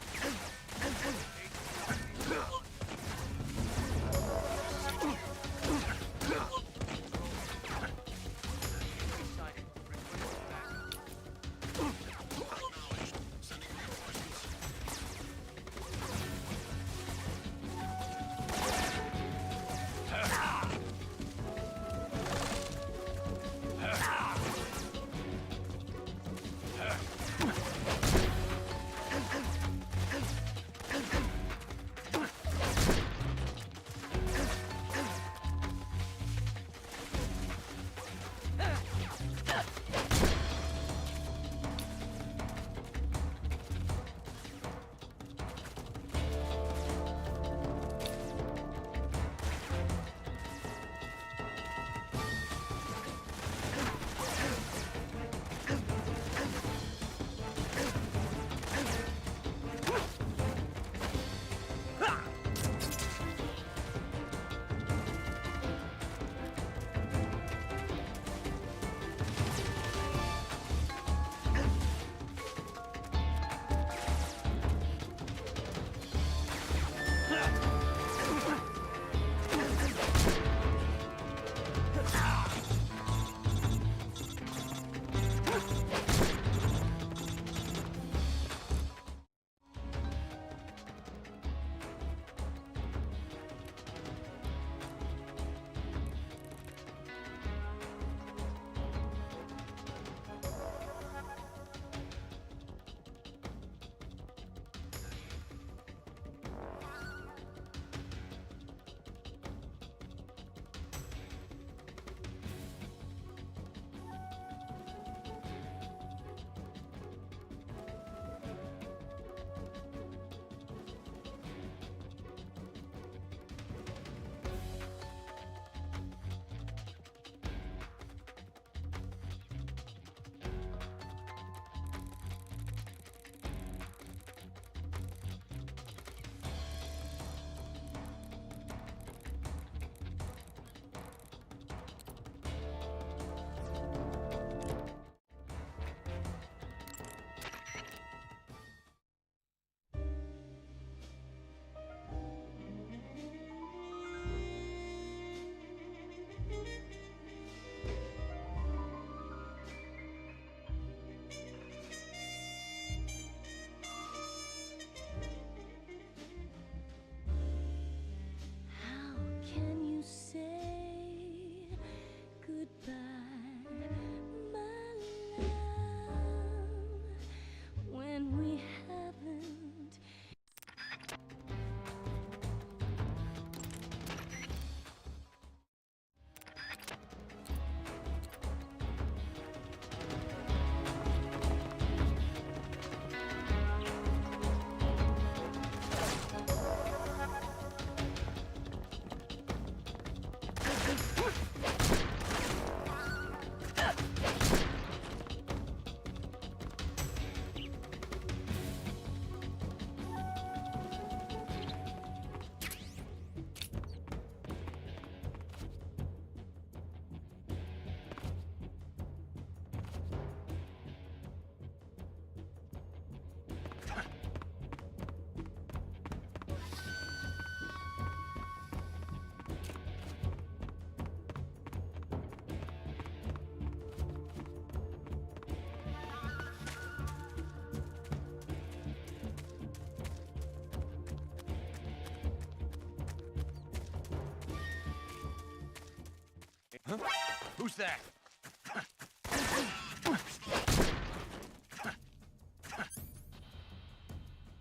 Who's that?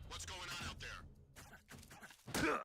What's going on out there?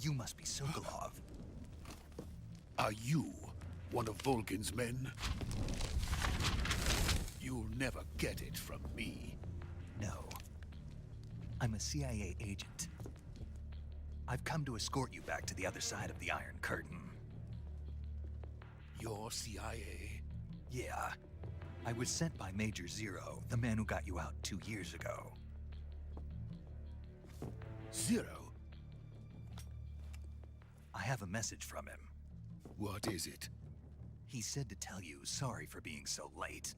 You must be Sokolov. Are you one of Volgin's men? You'll never get it from me. No. I'm a CIA agent. I've come to escort you back to the other side of the Iron Curtain. You're CIA? Yeah. I was sent by Major Zero, the man who got you out 2 years ago. Zero? I have a message from him. What is it? He said to tell you sorry for being so late.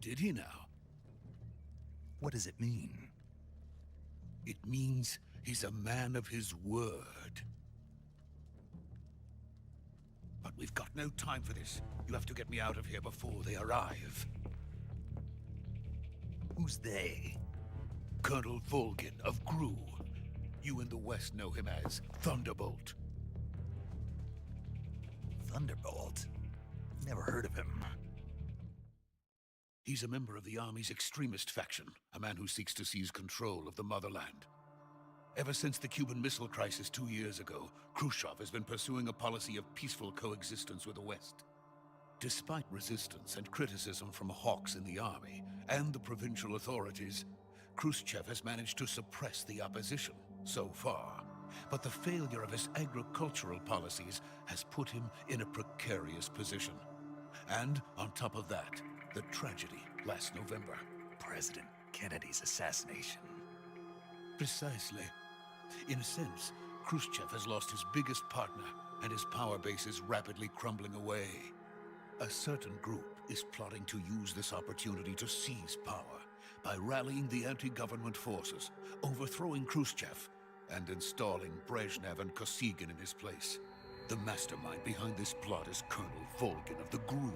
Did he now? What does it mean? It means he's a man of his word. But we've got no time for this. You have to get me out of here before they arrive. Who's they? Colonel Volgin of GRU. You in the West know him as Thunderbolt. Thunderbolt? Never heard of him. He's a member of the Army's extremist faction, a man who seeks to seize control of the motherland. Ever since the Cuban Missile Crisis 2 years ago, Khrushchev has been pursuing a policy of peaceful coexistence with the West. Despite resistance and criticism from hawks in the army and the provincial authorities, Khrushchev has managed to suppress the opposition so far. But the failure of his agricultural policies has put him in a precarious position. And on top of that, the tragedy last November. President Kennedy's assassination. Precisely. In a sense, Khrushchev has lost his biggest partner, and his power base is rapidly crumbling away. A certain group is plotting to use this opportunity to seize power by rallying the anti-government forces, overthrowing Khrushchev, and installing Brezhnev and Kosygin in his place. The mastermind behind this plot is Colonel Volgin of the GRU.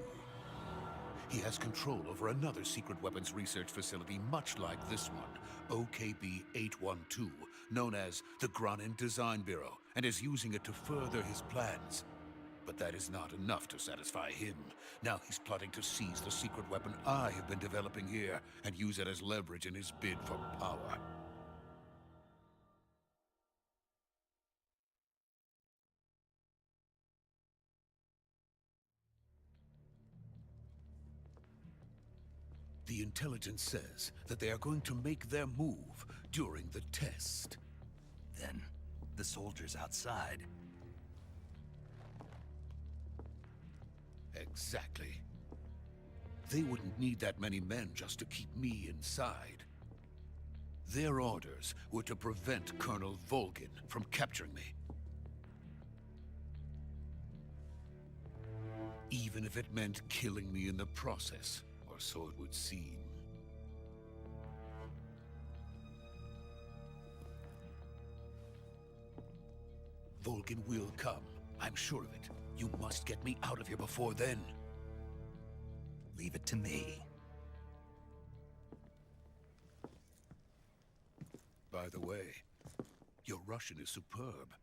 He has control over another secret weapons research facility much like this one, OKB-812, known as the Granin Design Bureau, and is using it to further his plans. But that is not enough to satisfy him. Now he's plotting to seize the secret weapon I have been developing here and use it as leverage in his bid for power. The intelligence says that they are going to make their move during the test. Then, the soldiers outside. Exactly. They wouldn't need that many men just to keep me inside. Their orders were to prevent Colonel Volgin from capturing me. Even if it meant killing me in the process, or so it would seem. Volgin will come. I'm sure of it. You must get me out of here before then. Leave it to me. By the way, your Russian is superb.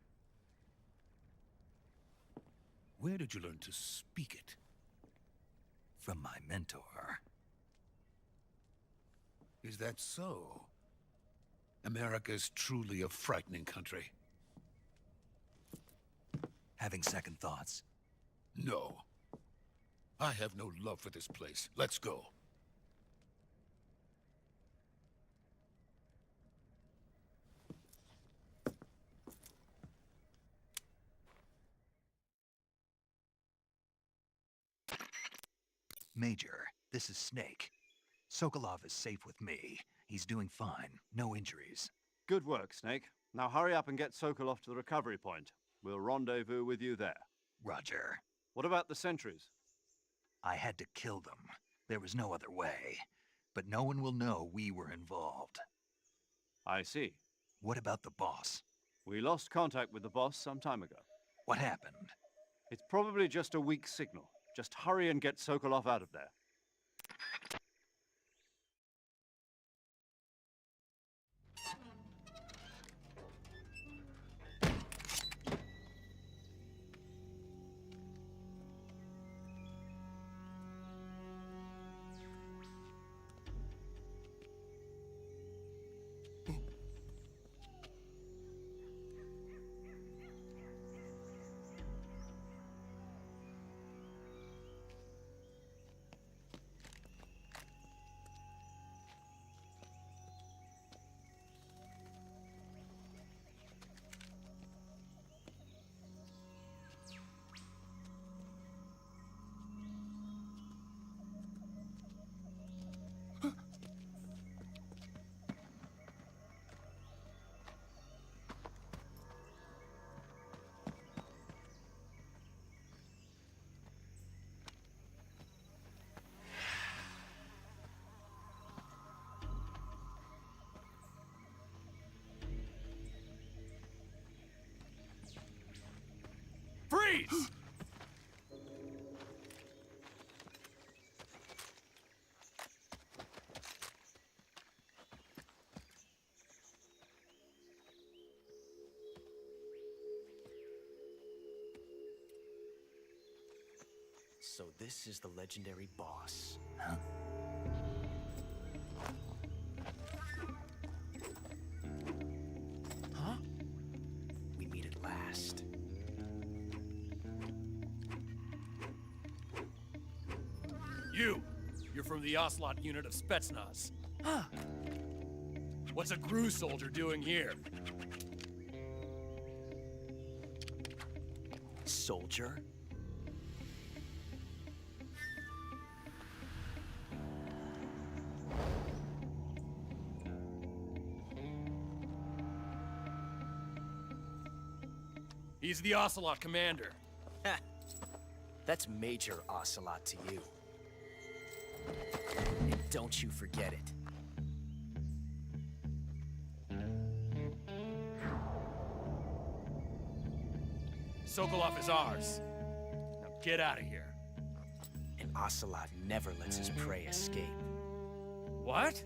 Where did you learn to speak it? From my mentor. Is that so? America's truly a frightening country. Having second thoughts? No. I have no love for this place. Let's go. Major, this is Snake. Sokolov is safe with me. He's doing fine. No injuries. Good work, Snake. Now hurry up and get Sokolov to the recovery point. We'll rendezvous with you there. Roger. What about the sentries? I had to kill them. There was no other way. But no one will know we were involved. I see. What about the boss? We lost contact with the boss some time ago. What happened? It's probably just a weak signal. Just hurry and get Sokolov out of there. Freeze! So this is the legendary boss. Huh? Huh? We meet at last. You're from the Ocelot unit of Spetsnaz. Huh. What's a GRU soldier doing here? Soldier? He's the Ocelot commander. That's Major Ocelot to you. And don't you forget it. Sokolov is ours. Now get out of here. And Ocelot never lets his prey escape. What?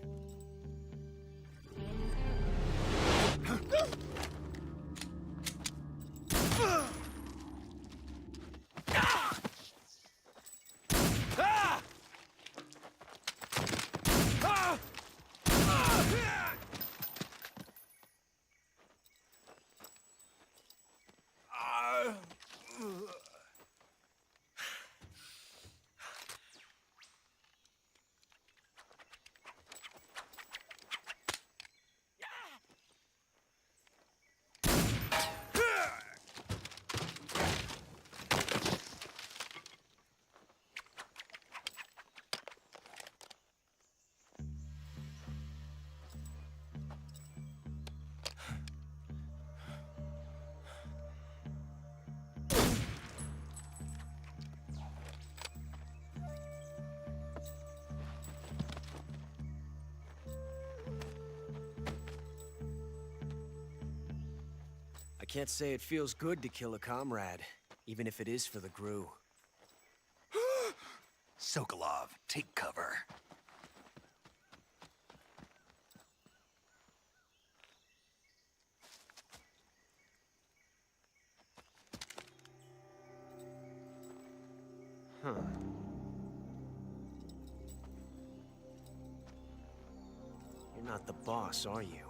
I can't say it feels good to kill a comrade, even if it is for the Gru. Sokolov, take cover. Huh. You're not the boss, are you?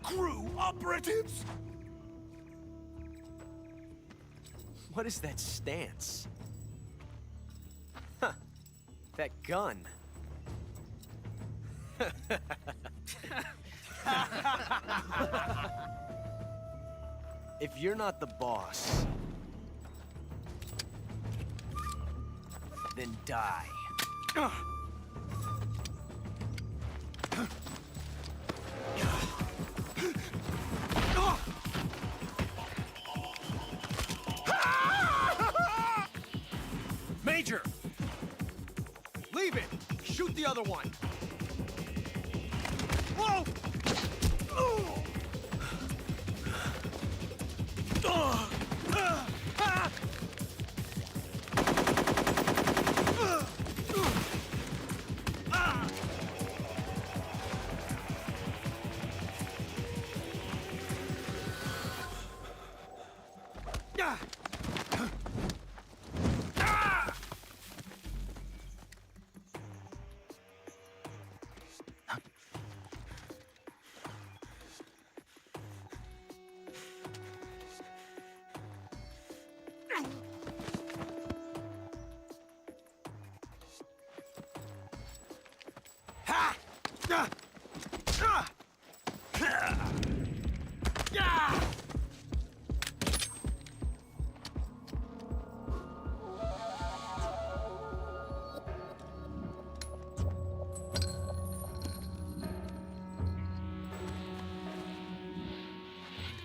Crew operatives! What is that stance? Huh. That gun. If you're not the boss, then die. Major! Leave it! Shoot the other one! Whoa!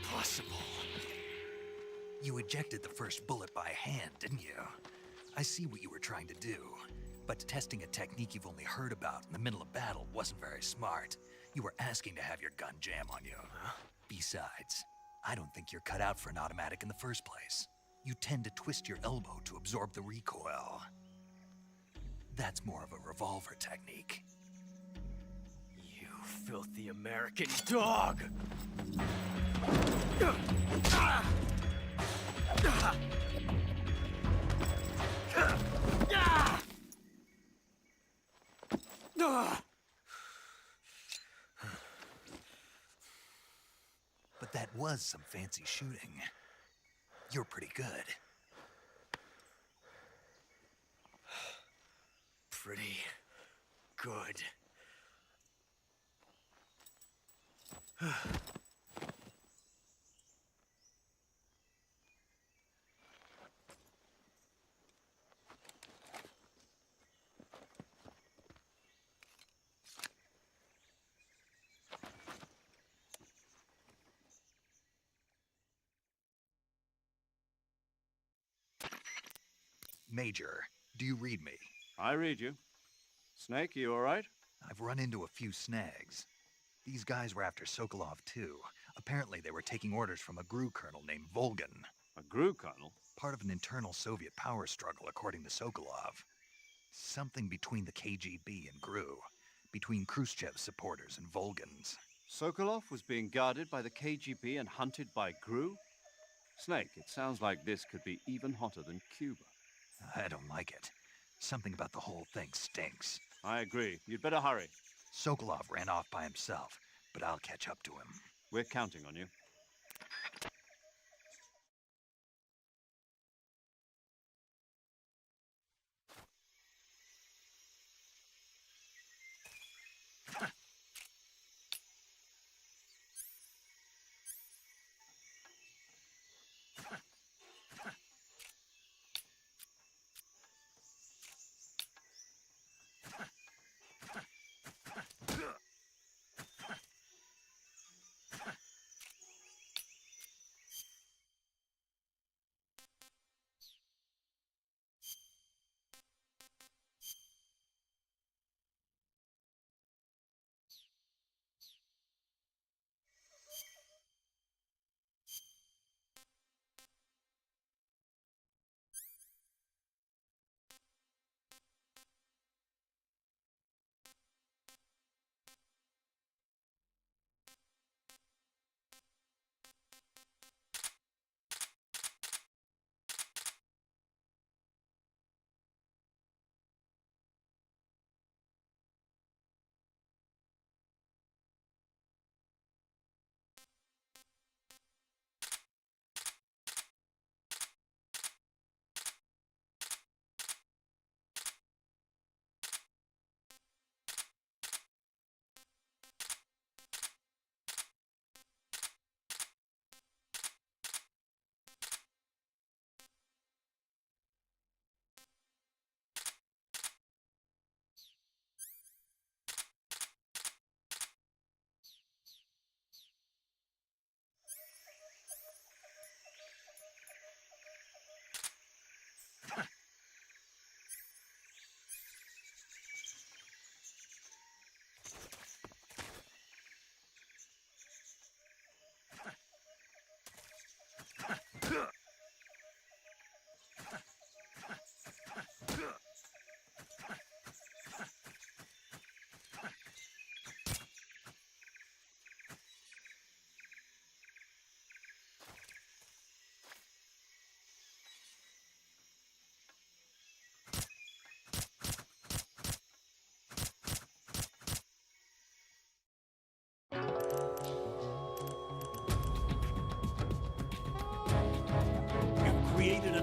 Impossible. You ejected the first bullet by hand, didn't you? I see what you were trying to do, but testing a technique you've only heard about in the middle of battle wasn't very smart. You were asking to have your gun jam on you. Besides, I don't think you're cut out for an automatic in the first place. You tend to twist your elbow to absorb the recoil. That's more of a revolver technique. You filthy American dog! But that was some fancy shooting. You're pretty good. Pretty good. Major, do you read me? I read you. Snake, you all right? I've run into a few snags. These guys were after Sokolov, too. Apparently they were taking orders from a GRU colonel named Volgan. A GRU colonel? Part of an internal Soviet power struggle, according to Sokolov. Something between the KGB and GRU. Between Khrushchev's supporters and Volgan's. Sokolov was being guarded by the KGB and hunted by GRU? Snake, it sounds like this could be even hotter than Cuba. I don't like it. Something about the whole thing stinks. I agree. You'd better hurry. Sokolov ran off by himself, but I'll catch up to him. We're counting on you.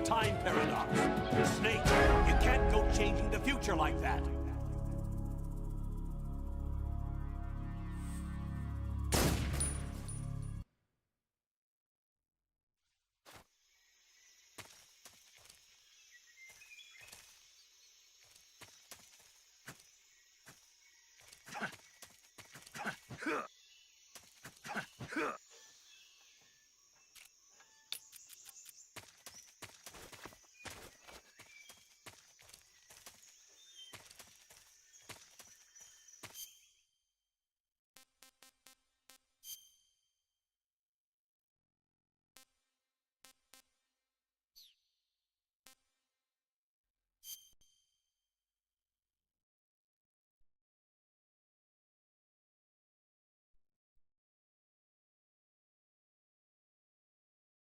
time paradox. Snake, you can't go changing the future like that.